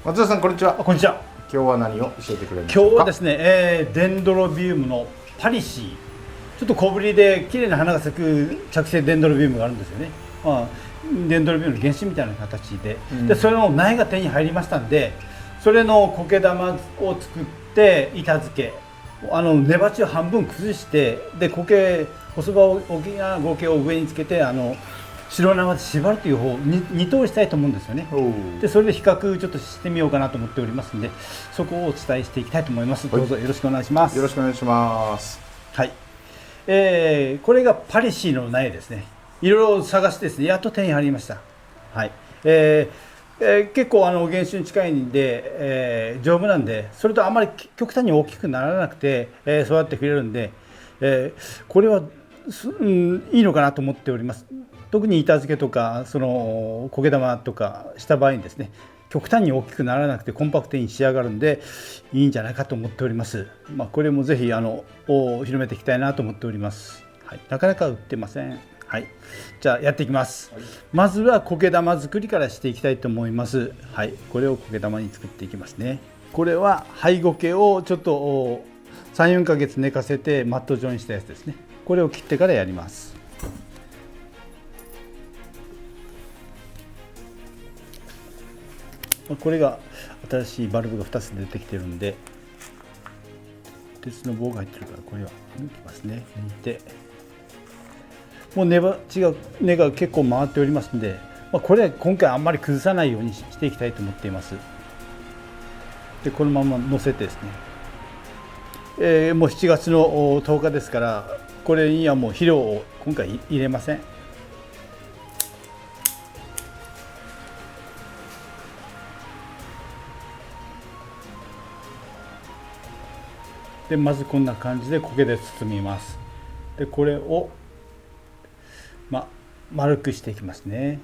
松田さん、こんにちは。こんにちは。今日は何を教えてくれるんでしょうか。今日はですね、デンドロビウムのパリシー、ちょっと小ぶりで綺麗な花が咲く着生デンドロビウムがあるんですよね。デンドロビウムの原種みたいな形で、でそれの苗が手に入りましたんで、それの苔玉を作って板付け、根鉢を半分崩して、で細葉を大きな苔を上につけて白縄で縛るという方に2通りしたいと思うんですよね。でそれで比較ちょっとしてみようかなと思っておりますので、そこをお伝えしていきたいと思います。どうぞよろしくお願いします。よろしくお願いします。はい、これがパリシーの苗ですね。いろいろ探してですね、やっと手に入りました。はい、結構原種に近いんで、丈夫なんで、それとあまり極端に大きくならなくて、育ってくれるんで、これは、いいのかなと思っております。特に板付けとかその苔玉とかした場合にですね、極端に大きくならなくてコンパクトに仕上がるんでいいんじゃないかと思っております。これもぜひ広めていきたいなと思っております。はい、なかなか売ってません。はい、じゃあやっていきます。はい、まずは苔玉作りからしていきたいと思います。はい、これを苔玉に作っていきますね。これは胚苔をちょっと3、4ヶ月寝かせてマット状にしたやつですね。これを切ってからやります。これが新しいバルブが2つ出てきてるんで、鉄の棒が入ってるからこれは抜きますね。抜いて、もう根が結構回っておりますので、これは今回あんまり崩さないようにしていきたいと思っています。でこのまま乗せてですね、もう7月の10日ですから、これにはもう肥料を今回入れません。でまずこんな感じで苔で包みます。でこれを丸くしていきますね。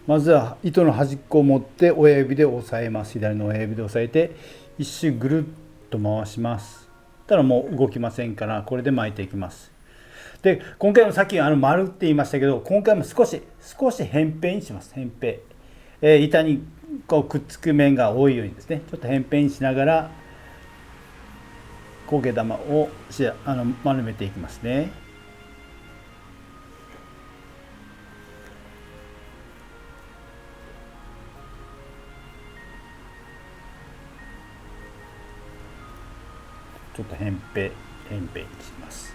まずは糸の端っこを持って親指で押さえます。左の親指で押さえて一周ぐるっと回します。たらもう動きませんから、これで巻いていきます。で今回もさっき丸って言いましたけど、今回も少し扁平にします。扁平、板にこうくっつく面が多いようにですね、ちょっと扁平にしながら苔玉を丸めていきますね。ちょっと扁平にします。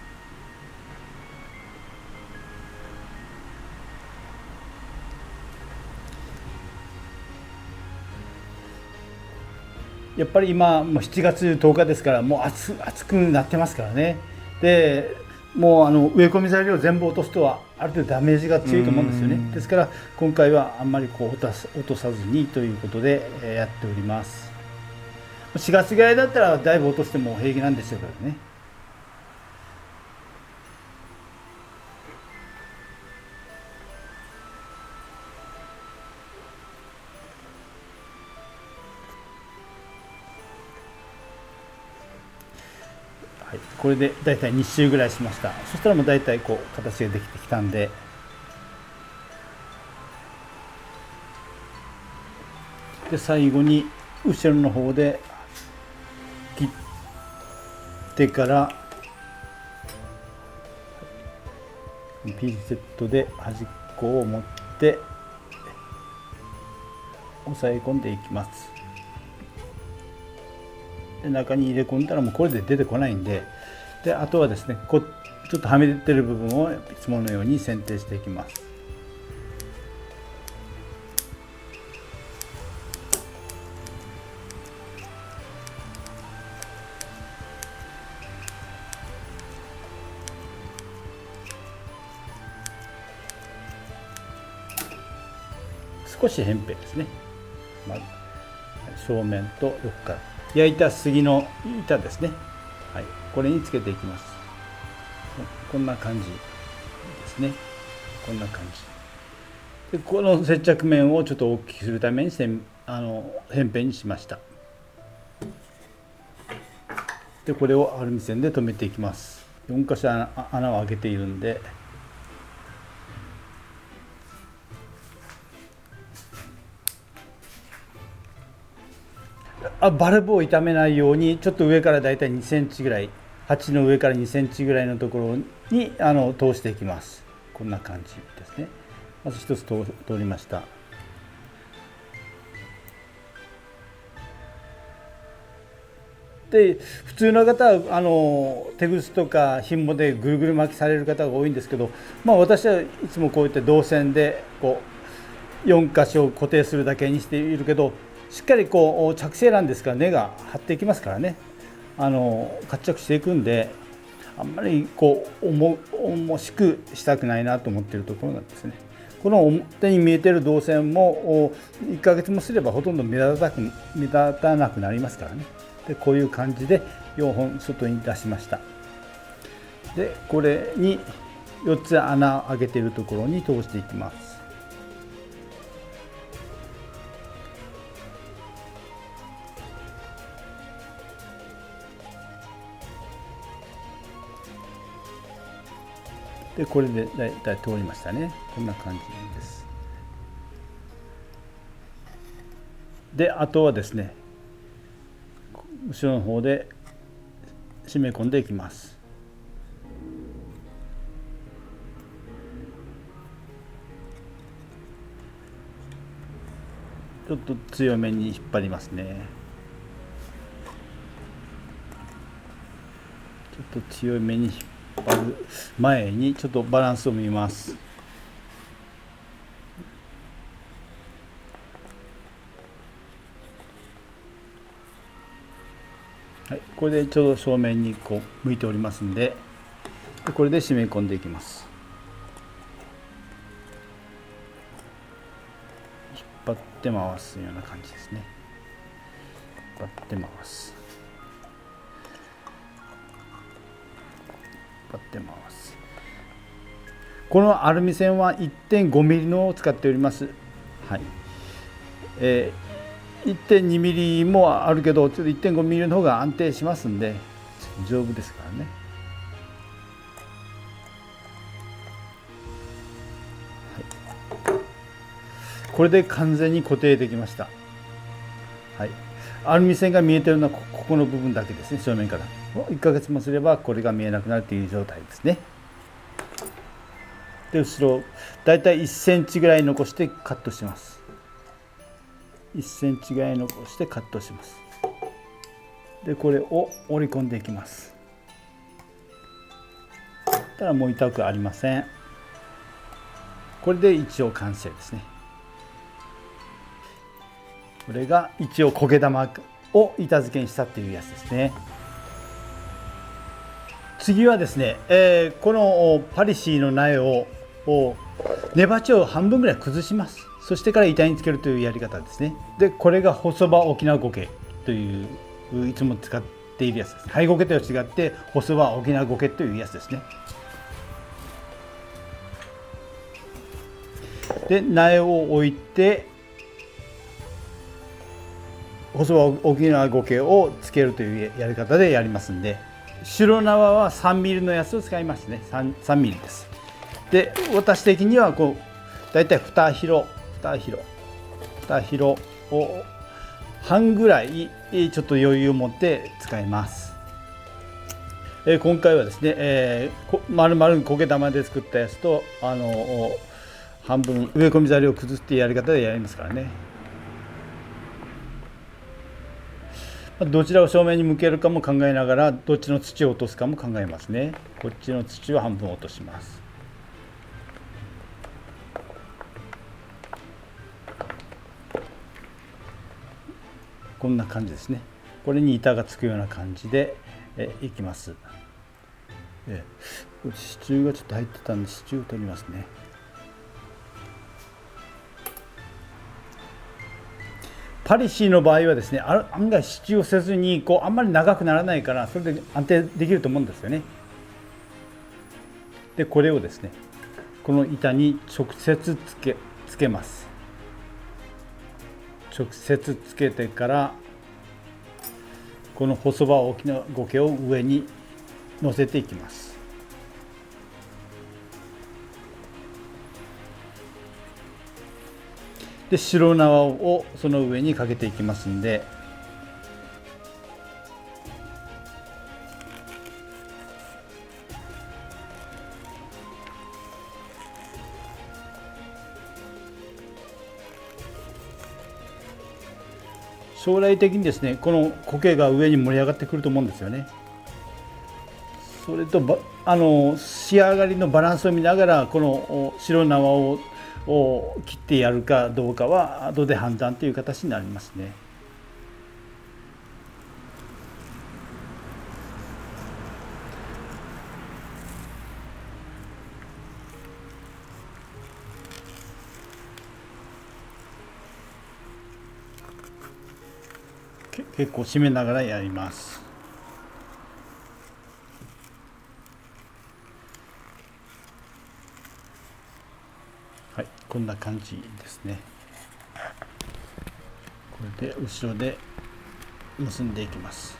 やっぱり今もう7月10日ですから、もう暑くなってますからね。でもう植え込み材料全部落とすとはある程度ダメージが強いと思うんですよね。ですから今回はあんまり落とさずにということでやっております。4月ぐらいだったらだいぶ落としても平気なんでしょうからね。はい、これでだいたい2周ぐらいしました。そしたらもうだいたいこう形ができてきたんで、最後に後ろの方で切ってからピンセットで端っこを持って押さえ込んでいきます。で中に入れ込んだらもうこれで出てこないんで、あとはですね、ちょっとはみ出てる部分をいつものように剪定していきます。少し扁平ですね。正面と横から焼いた杉の板ですね。はい、これにつけていきます。こんな感じですね。こんな感じで、この接着面をちょっと大きくするために扁平にしました。でこれをアルミ線で留めていきます。4箇所穴を開けているんで、バルブを傷めないようにちょっと上からだいたい2センチぐらい、鉢の上から2センチぐらいのところに通していきます。こんな感じですね。まず一つ通りました。で普通の方は手ぐすとか紐でぐるぐる巻きされる方が多いんですけど、私はいつもこうやって銅線でこう4箇所を固定するだけにしているけど、しっかりこう着生なんですから根が張っていきますからね、活着していくんで、あんまりこう重しくしたくないなと思っているところなんですね。この表に見えている銅線も1ヶ月もすればほとんど目立たなくなりますからね。でこういう感じで4本外に出しました。でこれに4つ穴を開けているところに通していきます。でこれでだいたい通りましたね。こんな感じです。であとはですね、後ろの方で締め込んでいきます。ちょっと強めに引っ張りますね。ちょっと強めに引っ張る前にちょっとバランスを見ます。はい、これでちょうど正面にこう向いておりますんで、これで締め込んでいきます。引っ張って回すような感じですね。引っ張って回す。引っ張って回す。このアルミ線は 1.5 ミリのを使っております。はい。1.2 ミリもあるけど、ちょっと 1.5 ミリの方が安定しますんで丈夫ですからね。はい、これで完全に固定できました。はい、アルミ線が見えてるのはここの部分だけですね。正面から1ヶ月もすればこれが見えなくなるという状態ですね。で後ろだいたい1センチぐらい残してカットします。1センチぐらい残してカットします。でこれを折り込んでいきます。ただもう痛くありません。これで一応完成ですね。これが一応焦げ玉を板付けにしたっていうやつですね。次はですね、このパリシーの苗を根鉢を半分ぐらい崩します。そしてから板につけるというやり方ですね。でこれが細葉沖縄苔といういつも使っているやつですね。灰苔と違って細葉沖縄苔というやつですね。で苗を置いて細葉沖縄苔をつけるというやり方でやりますんで、白縄は3ミリのやつを使いますね。3ミリです。で私的にはこうだいたい2広を半ぐらいちょっと余裕を持って使います。今回はですね、丸々焦げ玉で作ったやつと半分植え込み材料を崩すっていうやり方でやりますからね。どちらを正面に向けるかも考えながら、どっちの土を落とすかも考えますね。こっちの土を半分落とします。こんな感じですね。これに板がつくような感じでいきます。支柱がちょっと入ってたんで支柱を取りますね。パリシーの場合はですね、案外支柱をせずにあんまり長くならないから、それで安定できると思うんですよね。でこれをですね、この板に直接つけます。直接つけてからこの細葉大きな苔を上に乗せていきます。で白縄をその上にかけていきますんで、将来的にですね、この苔が上に盛り上がってくると思うんですよね。それと仕上がりのバランスを見ながら、この白縄を切ってやるかどうかは後で判断という形になりますね。結構締めながらやります。はい、こんな感じですね。これで後ろで結んでいきます。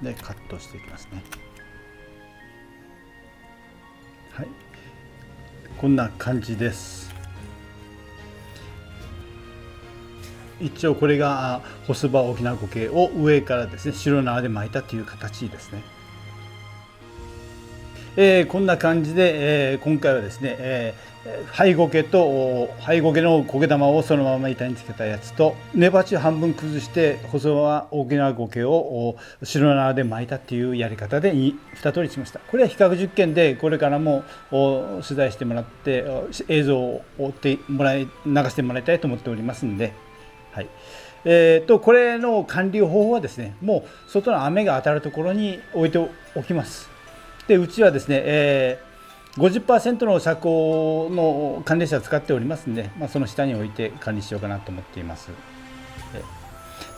でカットしていきますね。はい、こんな感じです。一応これが細葉大きな苔を上からですね、白縄で巻いたという形ですね。こんな感じで、今回はですね、灰苔の苔玉をそのまま板につけたやつと、根鉢を半分崩して細葉大きな苔を白縄で巻いたっていうやり方で2通りしました。これは比較実験で、これからも取材してもらって映像を流してもらいたいと思っておりますんで、はい。これの管理方法はですね、もう外の雨が当たるところに置いておきます。でうちはですね、50% の遮光の寒冷車を使っておりますので、その下に置いて管理しようかなと思っています。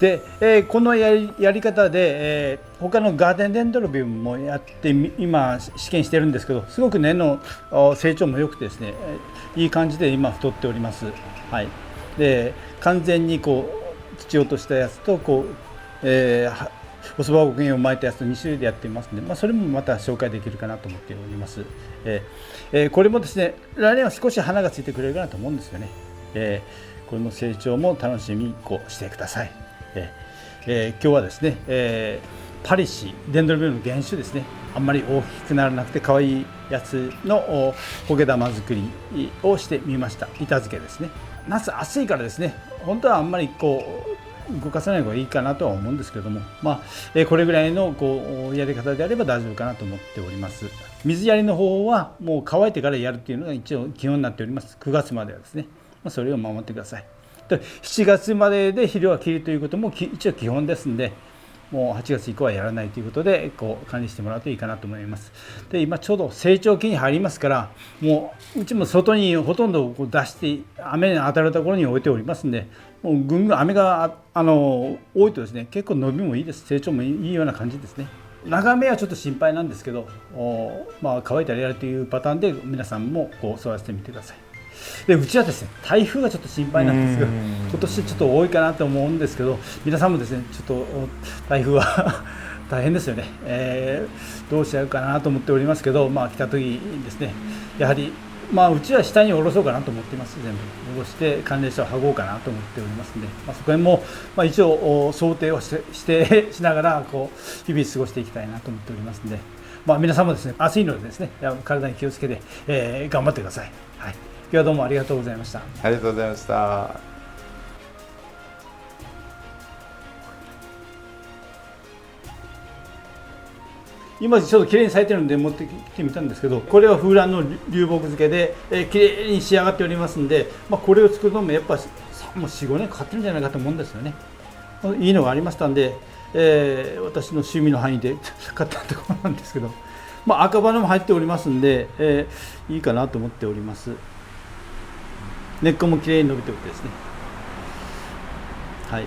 で、このやり方で、他のガーデンデンドロビウムもやって今試験してるんですけど、すごく根の成長も良くてですね、いい感じで今太っております。はい、で完全にこう土落としたやつと細葉苔を巻いたやつと2種類でやっていますので、それもまた紹介できるかなと思っております。これもですね、来年は少し花がついてくれるかなと思うんですよね。これの成長も楽しみにしてください。今日はですね、パリシデンドロビウムの原種ですね、あんまり大きくならなくて可愛いやつの苔玉作りをしてみました。板付けですね。夏暑いからですね、本当はあんまり動かさない方がいいかなとは思うんですけども、これぐらいのやり方であれば大丈夫かなと思っております。水やりの方はもう乾いてからやるっていうのが一応基本になっております。9月まではですね、それを守ってください。7月までで肥料は切るということも一応基本ですんで、もう8月以降はやらないということで管理してもらうといいかなと思います。で今ちょうど成長期に入りますから、もううちも外にほとんど出して雨に当たるところに置いておりますんで、もうぐんぐん雨が多いとですね、結構伸びもいいです。成長もいいような感じですね。長雨はちょっと心配なんですけど、乾いたらやるというパターンで皆さんも育ててみてください。でうちはですね、台風がちょっと心配なんですが、今年ちょっと多いかなと思うんですけど、皆さんもですね、ちょっと台風は大変ですよね。どうしちゃうかなと思っておりますけど、来た時にですね、やはりうちは下に下ろそうかなと思っています。全部下ろして寒冷車を剥ごうかなと思っておりますので、そこへも一応想定をしながら日々過ごしていきたいなと思っておりますので、皆さんもですね、暑いのでですね、体に気をつけて、頑張ってください。はい、今日はどうもありがとうございました。ありがとうございました。今ちょっときれいに咲いてるので持ってきてみたんですけど、これは風蘭の流木漬けで、きれいに仕上がっておりますので、これを作るのもやっぱもう 4,5 年かかってるんじゃないかと思うんですよね。いいのがありましたんで、私の趣味の範囲で買ったところなんですけど、赤花も入っておりますんで、いいかなと思っております。根っこもきれいに伸びておいてですね、はい、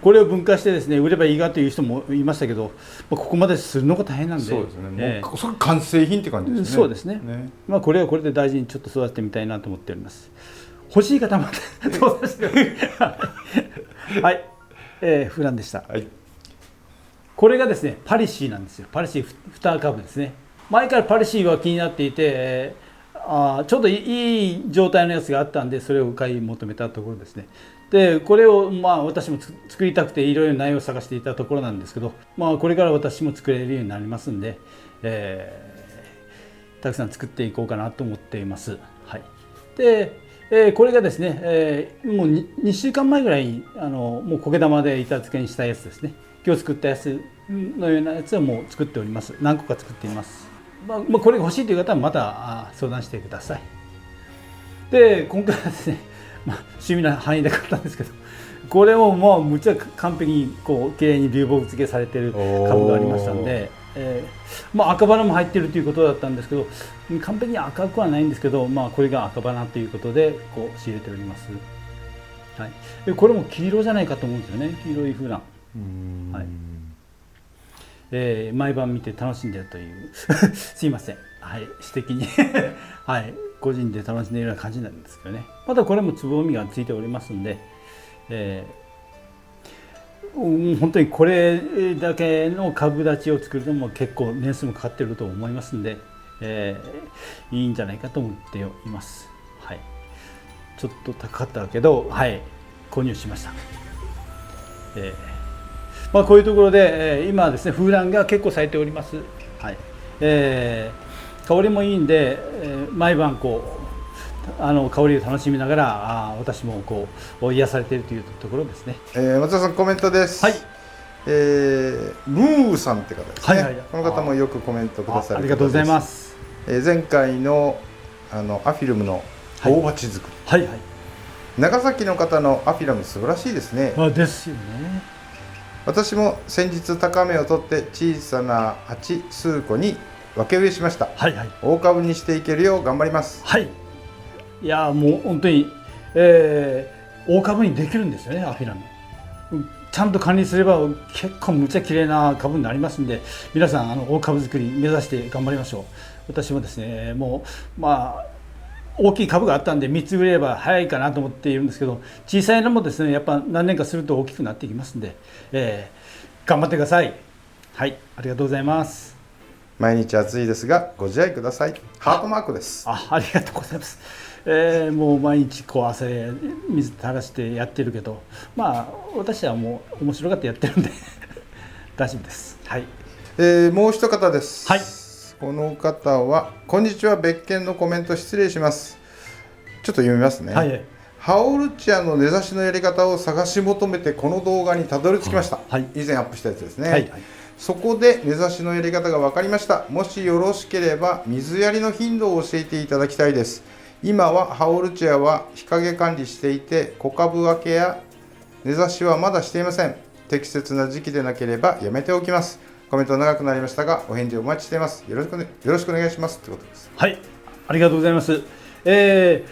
これを分解してですね売ればいいがという人もいましたけど、ここまでするのが大変なんで、そうですね、もうそれ完成品って感じですね。そうですね。これはこれで大事にちょっと育ててみたいなと思っております。欲しい方まで相談してください。はい、フランでした。はい、これがですねパリシーなんですよ。パリシー2株ですね。前からパリシーは気になっていて、ちょうどいい状態のやつがあったんでそれを買い求めたところですね。でこれを私も作りたくていろいろ内容を探していたところなんですけど、これから私も作れるようになりますんで、たくさん作っていこうかなと思っています。はい、でこれがですね、もう 2週間前ぐらいにもう苔玉で板付けにしたやつですね。今日作ったやつのようなやつはもう作っております。何個か作っています。これが欲しいという方はまた相談してください。で今回はですね、趣味な範囲で買ったんですけど、これももうむちゃ完璧に綺麗に流木付けされてる株がありましたんで、赤花も入ってるということだったんですけど、完璧に赤くはないんですけど、これが赤花ということで仕入れております。はい、でこれも黄色じゃないかと思うんですよね。黄色いフラン。はい、毎晩見て楽しんでるというすいません、はい、私的にはい、個人で楽しんでいるような感じなんですけどね。またこれもつぼみがついておりますんで、本当にこれだけの株立ちを作るのも結構年数もかかっていると思いますんで、いいんじゃないかと思っています。はい、ちょっと高かったけど、はい、購入しました。こういうところで、今はですね風蘭が結構咲いております。はい、香りもいいんで、毎晩香りを楽しみながら私も癒されているというところですね。松田さんコメントです。はい、ムーさんって方ですね。この方もよくコメントくださる方です。ありがとうございます。前回のアフィルムの大鉢作り、はいはい、長崎の方のアフィルム素晴らしいですね。ですよね。私も先日高芽を取って小さな鉢数個に分け植えしました。はいはい、大株にしていけるよう頑張ります。はい、いやもう本当に、大株にできるんですよね。アフィラムちゃんと管理すれば結構むちゃ綺麗な株になりますんで、皆さん大株作り目指して頑張りましょう。私もですねもう大きい株があったんで3つ植えれば早いかなと思っているんですけど、小さいのもですねやっぱ何年かすると大きくなっていきますんで、頑張ってください。はい、ありがとうございます。毎日暑いですがご自愛ください。ハートマークです。ありがとうございます。もう毎日汗水垂らしてやってるけど、私はもう面白がってやってるんで大丈夫です。はい、もう一方です。はい、この方はこんにちは、別件のコメント失礼します。ちょっと読みますね。はい、ハオルチアの根ざしのやり方を探し求めてこの動画にたどり着きました。はい、以前アップしたやつですね。はい、そこで根ざしのやり方が分かりました。もしよろしければ水やりの頻度を教えていただきたいです。今はハオルチアは日陰管理していて小株分けや根ざしはまだしていません。適切な時期でなければやめておきます。コメント長くなりましたがお返事お待ちしています。よろしくお願いしますということです。はい、ありがとうございます。根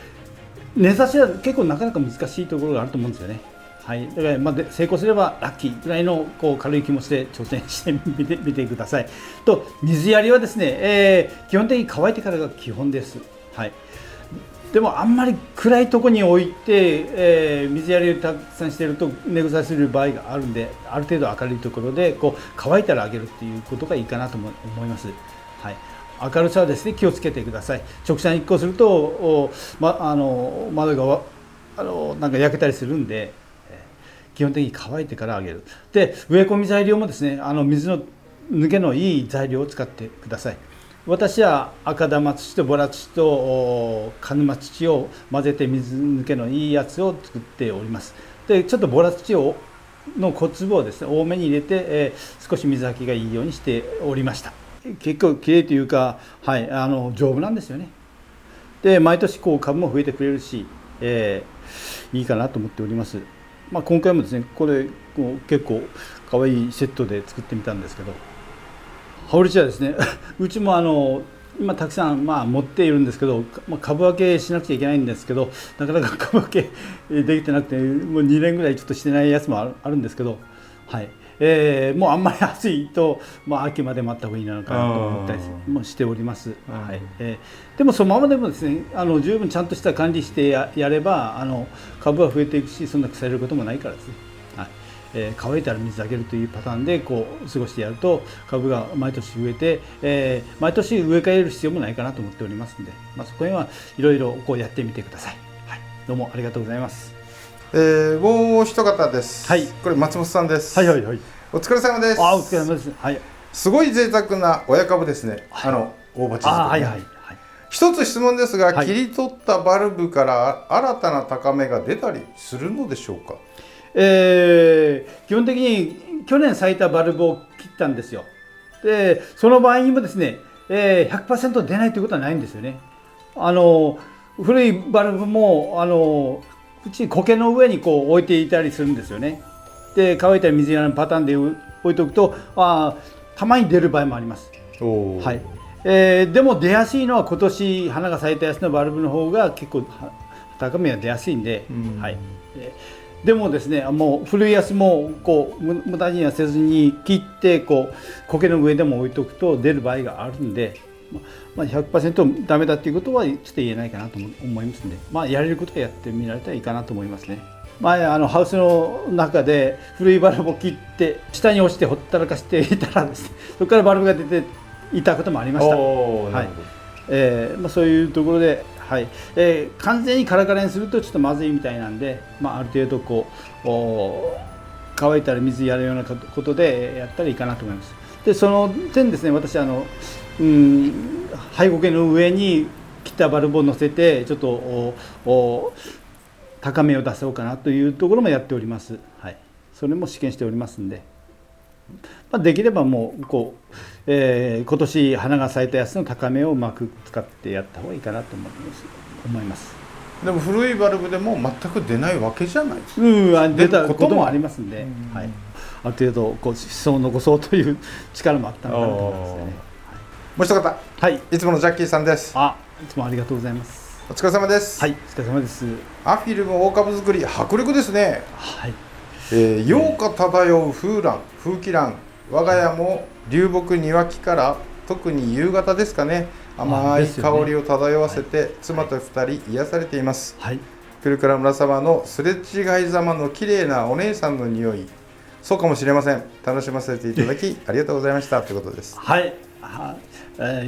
ざしは結構なかなか難しいところがあると思うんですよね。はい、だから成功すればラッキーぐらいの軽い気持ちで挑戦してみてください。と水やりはですね、基本的に乾いてからが基本です。はい、でもあんまり暗いところに置いて、水やりをたくさんしていると根腐れする場合があるんで、ある程度明るいところで乾いたらあげるっていうことがいいかなと思います。はい、明るさはですね気をつけてください。直射日光すると窓がなんか焼けたりするんで、基本的に乾いてからあげる。で植え込み材料もですね水の抜けのいい材料を使ってください。私は赤玉土とボラ土と鹿沼土を混ぜて水抜けのいいやつを作っております。でちょっとボラ土の小粒をですね多めに入れて、少し水はきがいいようにしておりました。結構きれいというか、はい、丈夫なんですよね。で毎年株も増えてくれるし、いいかなと思っております。今回もですねこれ結構可愛いセットで作ってみたんですけど、ハオルチアですねうちも今たくさん持っているんですけど、株分けしなくちゃいけないんですけど、なかなか株分けできてなくて、もう2年ぐらいちょっとしてないやつもあるんですけど、はい、もうあんまり暑いと、秋まで待った方がいいのかなと思ったりもしております。はい、でもそのままでもですね、十分ちゃんとした管理してやれば株は増えていくし、そんな腐れることもないからですね。はい、乾いたら水あげるというパターンで過ごしてやると株が毎年増えて、毎年植え替える必要もないかなと思っておりますので、そこへはいろいろやってみてください。はい、どうもありがとうございます。もう一方です。はい、これ松本さんです。はいはいはい。お疲れ様です。お疲れ様です。はい。すごい贅沢な親株ですね。はい、大鉢作り。はいはいはい。一つ質問ですが、切り取ったバルブから新たな高芽が出たりするのでしょうか。基本的に去年咲いたバルブを切ったんですよ。でその場合にもですね、100% 出ないということはないんですよね。古いバルブもうち苔の上に置いていたりするんですよね。で乾いた水やらのパターンで置いておくとたまに出る場合もあります。はい、でも出やすいのは今年花が咲いたやつのバルブの方が結構高芽が出やすいんで、はい、でもですね、もう古いやつも無駄にはせずに切って苔の上でも置いとくと出る場合があるんで、100% ダメだっていうことはちょっと言えないかなと思いますので、やれることはやってみられたらいいかなと思いますね。前ハウスの中で古いバルブを切って下に落ちてほったらかしていたらですね、そこからバルブが出ていたこともありました。はい、そういうところで、はい、完全にカラカラにするとちょっとまずいみたいなんで、ある程度乾いたら水やるようなことでやったらいいかなと思います。でその点ですね、私廃苔の上に切ったバルブを乗せてちょっと高めを出そうかなというところもやっております。はい、それも試験しておりますんで、できればもう今年花が咲いたやつの高めをうまく使ってやった方がいいかなと思います。でも古いバルブでも全く出ないわけじゃない。出たこともありますんで、はい、ある程度子孫を残そうという力もあったのかなと思いますね。はい、もう一方、はい、いつものジャッキーさんです。いつもありがとうございます。お疲れ様です。はい、お疲れ様です。アフィルム大株作り迫力ですね。はい。陽花漂う風紀蘭、我が家も流木庭木から特に夕方ですかね、甘い香りを漂わせて、妻と2人癒されています。はい、ピルクラ村様のすれ違いざまの綺麗なお姉さんの匂い、そうかもしれません。楽しませていただきありがとうございましたということです。はい、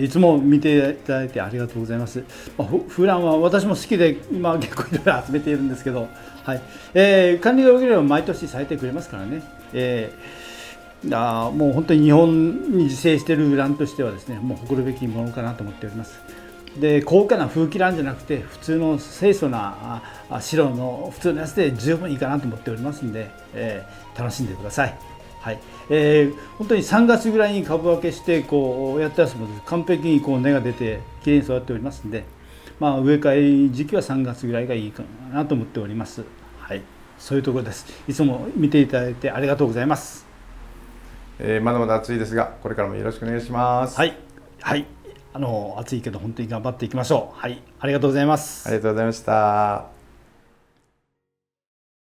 いつも見ていただいてありがとうございます。フランは私も好きで今結構いろいろ集めているんですけど、はい、管理が良ければ毎年咲いてくれますからね。もう本当に日本に自生しているウランとしてはですね、もう誇るべきものかなと思っております。で高価な風紀蘭じゃなくて普通の清楚な白の普通のやつで十分いいかなと思っておりますんで、楽しんでください。はい、本当に3月ぐらいに株分けしてやったやつも完璧に根が出てきれいに育っておりますんで、植え替え時期は3月ぐらいがいいかなと思っております。はい、そういうところです。いつも見ていただいてありがとうございます。まだまだ暑いですが、これからもよろしくお願いします。はい、はい、暑いけど本当に頑張っていきましょう。はい、ありがとうございます。ありがとうございました。